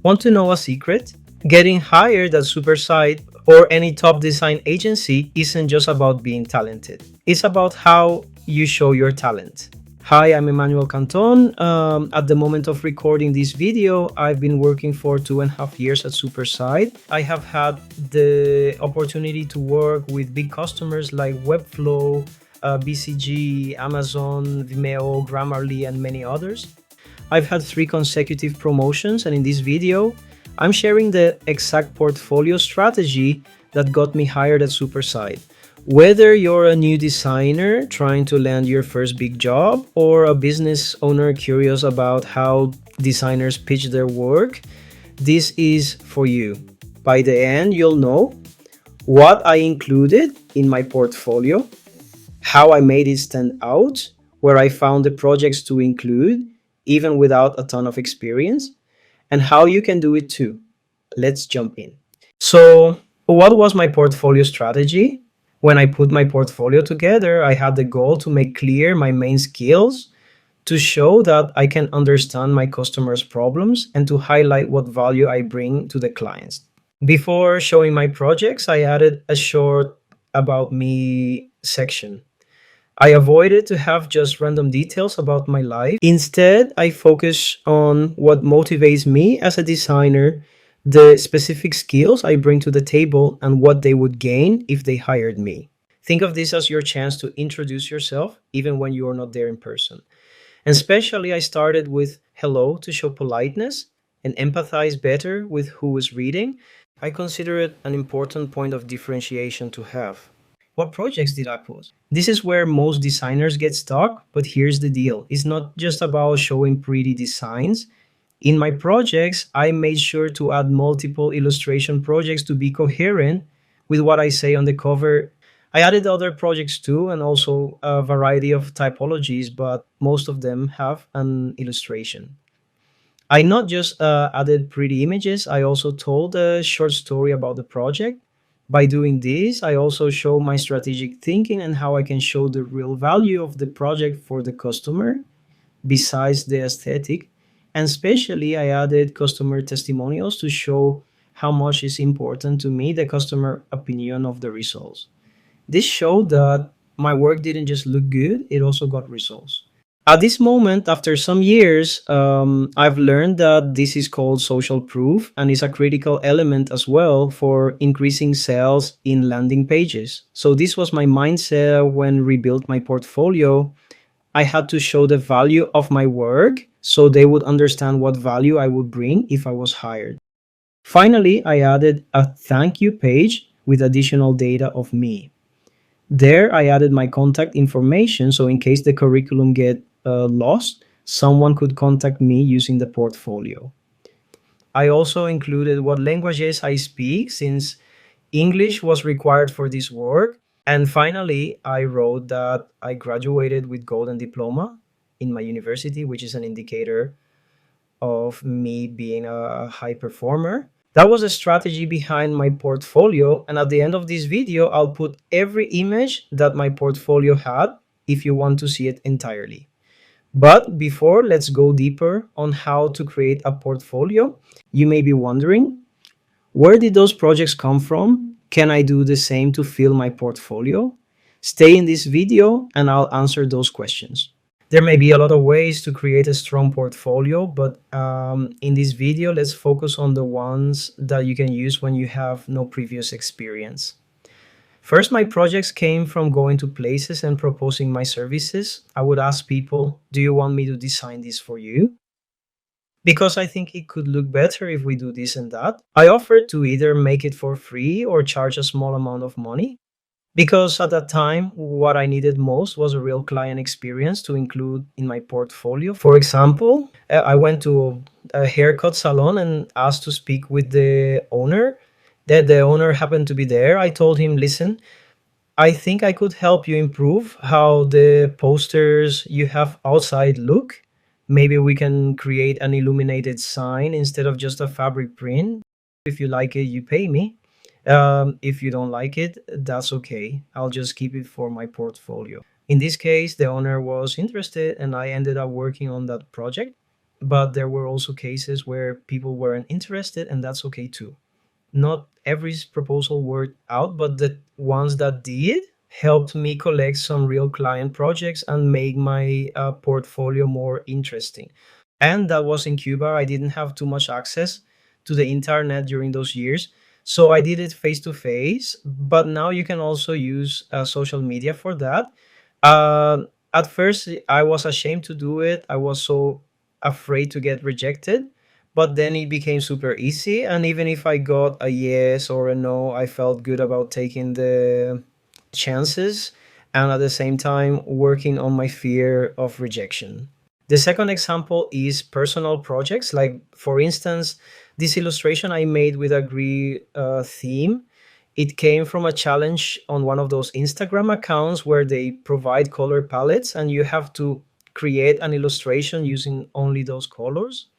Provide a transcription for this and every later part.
Want to know a secret? Getting hired at Superside or any top design agency isn't just about being talented. It's about how you show your talent. Hi, I'm Emmanuel Cantón. At the moment of recording this video, I've been working for 2.5 years at Superside. I have had the opportunity to work with big customers like Webflow, BCG, Amazon, Vimeo, Grammarly, and many others. I've had 3 consecutive promotions, and in this video, I'm sharing the exact portfolio strategy that got me hired at Superside. Whether you're a new designer trying to land your first big job or a business owner curious about how designers pitch their work, this is for you. By the end, you'll know what I included in my portfolio, how I made it stand out, where I found the projects to include, even without a ton of experience, and how you can do it too. Let's jump in. So, what was my portfolio strategy? When I put my portfolio together, I had the goal to make clear my main skills, to show that I can understand my customers' problems, and to highlight what value I bring to the clients. Before showing my projects, I added a short about me section. I avoided to have just random details about my life. Instead, I focus on what motivates me as a designer, the specific skills I bring to the table, and what they would gain if they hired me. Think of this as your chance to introduce yourself, even when you are not there in person. And especially, I started with hello to show politeness and empathize better with who is reading. I consider it an important point of differentiation to have. What projects did I put? This is where most designers get stuck, but here's the deal. It's not just about showing pretty designs. In my projects, I made sure to add multiple illustration projects to be coherent with what I say on the cover. I added other projects too, and also a variety of typologies, but most of them have an illustration. I not just added pretty images, I also told a short story about the project. By doing this, I also show my strategic thinking and how I can show the real value of the project for the customer, besides the aesthetic. And especially, I added customer testimonials to show how much is important to me the customer opinion of the results. This showed that my work didn't just look good, it also got results. At this moment, after some years, I've learned that this is called social proof and is a critical element as well for increasing sales in landing pages. So this was my mindset when rebuilt my portfolio. I had to show the value of my work so they would understand what value I would bring if I was hired. Finally, I added a thank you page with additional data of me. There, I added my contact information so in case the curriculum get lost, someone could contact me using the portfolio. I also included what languages I speak since English was required for this work. And finally, I wrote that I graduated with golden diploma in my university, which is an indicator of me being a high performer. That was a strategy behind my portfolio. And at the end of this video, I'll put every image that my portfolio had if you want to see it entirely. But before, let's go deeper on how to create a portfolio. You may be wondering, where did those projects come from? Can I do the same to fill my portfolio? Stay in this video and I'll answer those questions. There may be a lot of ways to create a strong portfolio, but in this video, let's focus on the ones that you can use when you have no previous experience. First, my projects came from going to places and proposing my services. I would ask people, do you want me to design this for you? Because I think it could look better if we do this and that. I offered to either make it for free or charge a small amount of money. Because at that time, what I needed most was a real client experience to include in my portfolio. For example, I went to a haircut salon and asked to speak with the owner. That the owner happened to be there. I told him, listen, I think I could help you improve how the posters you have outside look. Maybe we can create an illuminated sign instead of just a fabric print. If you like it, you pay me. If you don't like it, that's okay. I'll just keep it for my portfolio. In this case, the owner was interested and I ended up working on that project. but there were also cases where people weren't interested, and that's okay too. Not every proposal worked out, but the ones that did helped me collect some real client projects and make my portfolio more interesting. And that was in Cuba. I didn't have too much access to the internet during those years. So I did it face to face, but now you can also use social media for that. Uh, at first, I was ashamed to do it. I was so afraid to get rejected, but then it became super easy. And even if I got a yes or a no, I felt good about taking the chances and at the same time working on my fear of rejection. The second example is personal projects. Like, for instance, this illustration I made with a Greek theme. It came from a challenge on one of those Instagram accounts where they provide color palettes and you have to create an illustration using only those colors.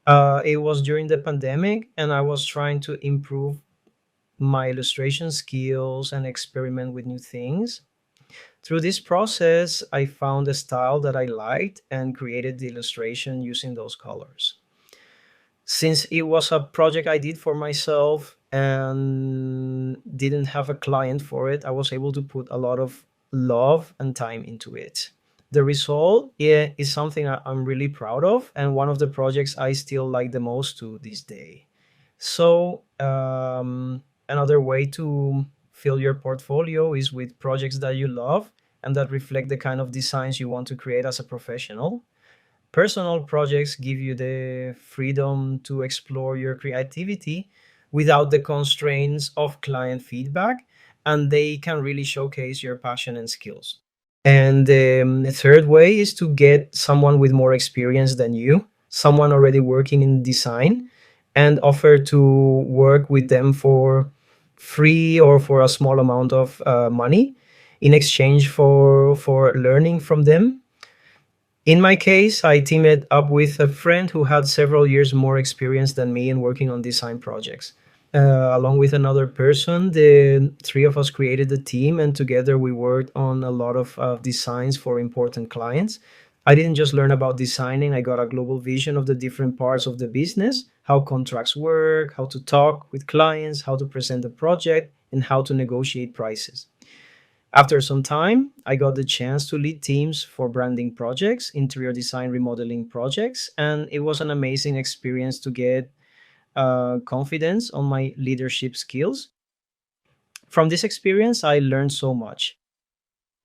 It was during the pandemic, and I was trying to improve my illustration skills and experiment with new things. Through this process, I found a style that I liked and created the illustration using those colors. Since it was a project I did for myself and didn't have a client for it, I was able to put a lot of love and time into it. The result, yeah, is something I'm really proud of, and one of the projects I still like the most to this day. So, another way to fill your portfolio is with projects that you love and that reflect the kind of designs you want to create as a professional. Personal projects give you the freedom to explore your creativity without the constraints of client feedback, and they can really showcase your passion and skills. And the third way is to get someone with more experience than you, someone already working in design, and offer to work with them for free or for a small amount of money in exchange for learning from them. In my case, I teamed up with a friend who had several years more experience than me in working on design projects. Along with another person, the three of us created a team, and together we worked on a lot of designs for important clients. I didn't just learn about designing, I got a global vision of the different parts of the business, how contracts work, how to talk with clients, how to present the project, and how to negotiate prices. After some time, I got the chance to lead teams for branding projects, interior design remodeling projects, and it was an amazing experience to get confidence on my leadership skills. From this experience, I learned so much.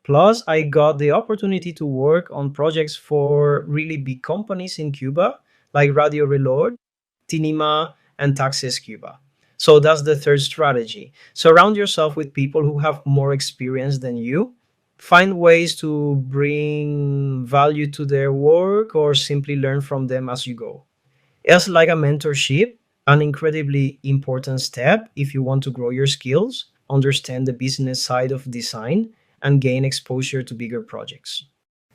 Plus, I got the opportunity to work on projects for really big companies in Cuba, like Radio Reloj, Tinima, and Taxes Cuba. So that's the third strategy. Surround yourself with people who have more experience than you. Find ways to bring value to their work or simply learn from them as you go. It's like a mentorship, an incredibly important step if you want to grow your skills, understand the business side of design, and gain exposure to bigger projects.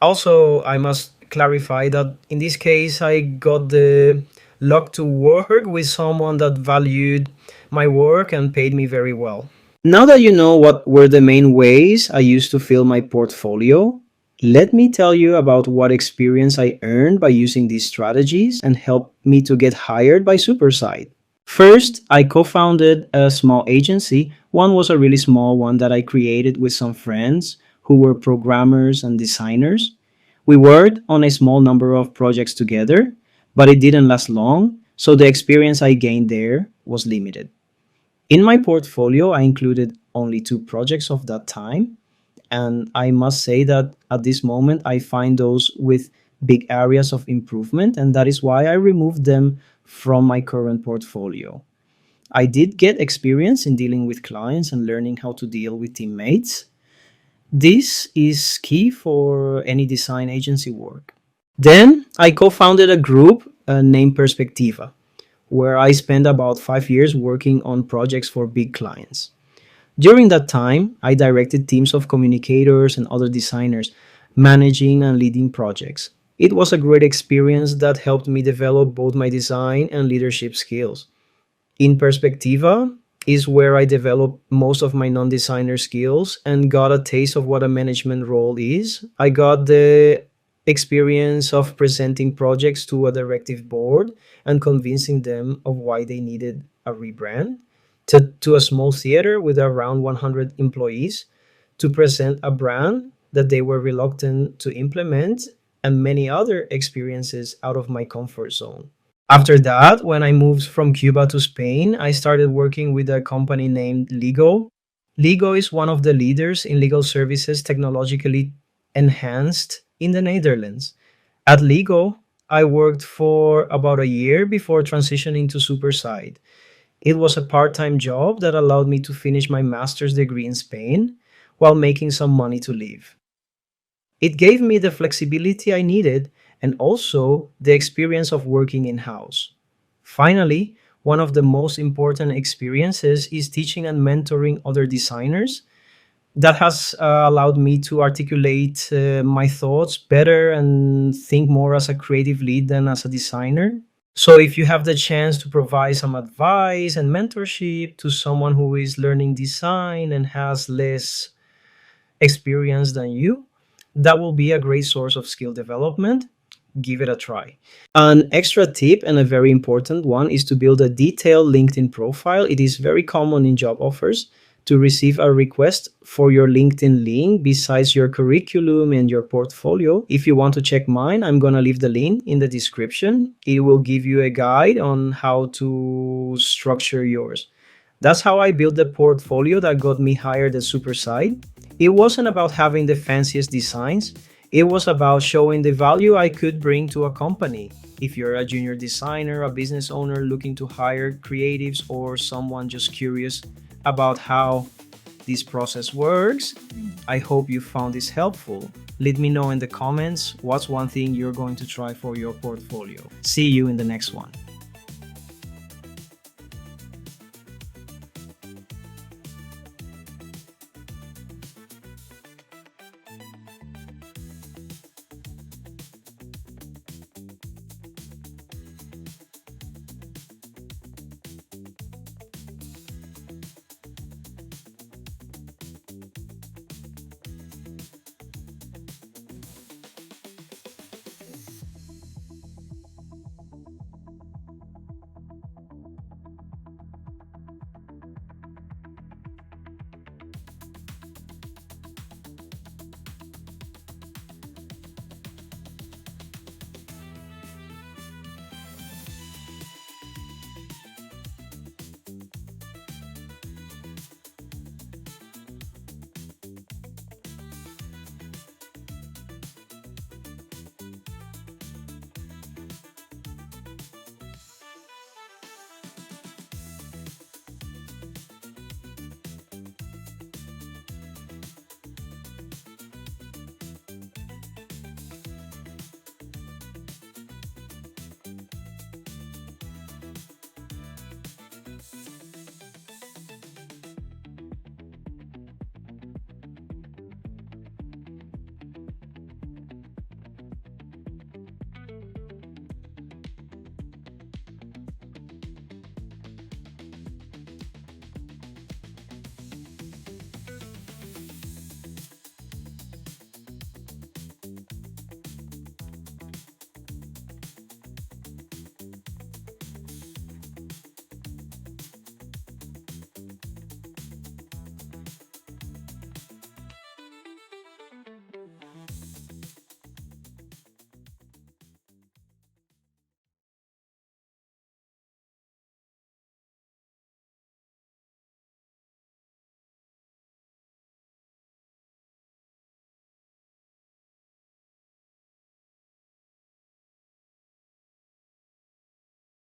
Also, I must clarify that in this case, I got the luck to work with someone that valued my work and paid me very well. Now that you know what were the main ways I used to fill my portfolio, let me tell you about what experience I earned by using these strategies and helped me to get hired by Superside. First, I co founded a small agency. One was a really small one that I created with some friends who were programmers and designers. We worked on a small number of projects together, but it didn't last long, so the experience I gained there was limited. In my portfolio, I included only two projects of that time, and I must say that at this moment, I find those with big areas of improvement, and that is why I removed them from my current portfolio. I did get experience in dealing with clients and learning how to deal with teammates. This is key for any design agency work. Then I co founded a group named Perspectiva, where I spent about 5 years working on projects for big clients. During that time, I directed teams of communicators and other designers, managing and leading projects. It was a great experience that helped me develop both my design and leadership skills. In Perspectiva is where I developed most of my non designer skills and got a taste of what a management role is. I got the experience of presenting projects to a directive board and convincing them of why they needed a rebrand, to a small theater with around 100 employees to present a brand that they were reluctant to implement, and many other experiences out of my comfort zone. After that, when I moved from Cuba to Spain, I started working with a company named Ligo. Ligo is one of the leaders in legal services technologically enhanced in the Netherlands. At Ligo, I worked for about a year before transitioning to Superside. It was a part time job that allowed me to finish my master's degree in Spain while making some money to live. It gave me the flexibility I needed and also the experience of working in house. Finally, one of the most important experiences is teaching and mentoring other designers. That has allowed me to articulate my thoughts better and think more as a creative lead than as a designer. So, if you have the chance to provide some advice and mentorship to someone who is learning design and has less experience than you, that will be a great source of skill development. Give it a try. An extra tip, and a very important one, is to build a detailed LinkedIn profile. It is very common in job offers to receive a request for your LinkedIn link besides your curriculum and your portfolio. If you want to check mine, I'm going to leave the link in the description. It will give you a guide on how to structure yours. That's how I built the portfolio that got me hired at Superside. It wasn't about having the fanciest designs, it was about showing the value I could bring to a company. If you're a junior designer, a business owner looking to hire creatives, or someone just curious about how this process works, I hope you found this helpful. Let me know in the comments what's one thing you're going to try for your portfolio. See you in the next one.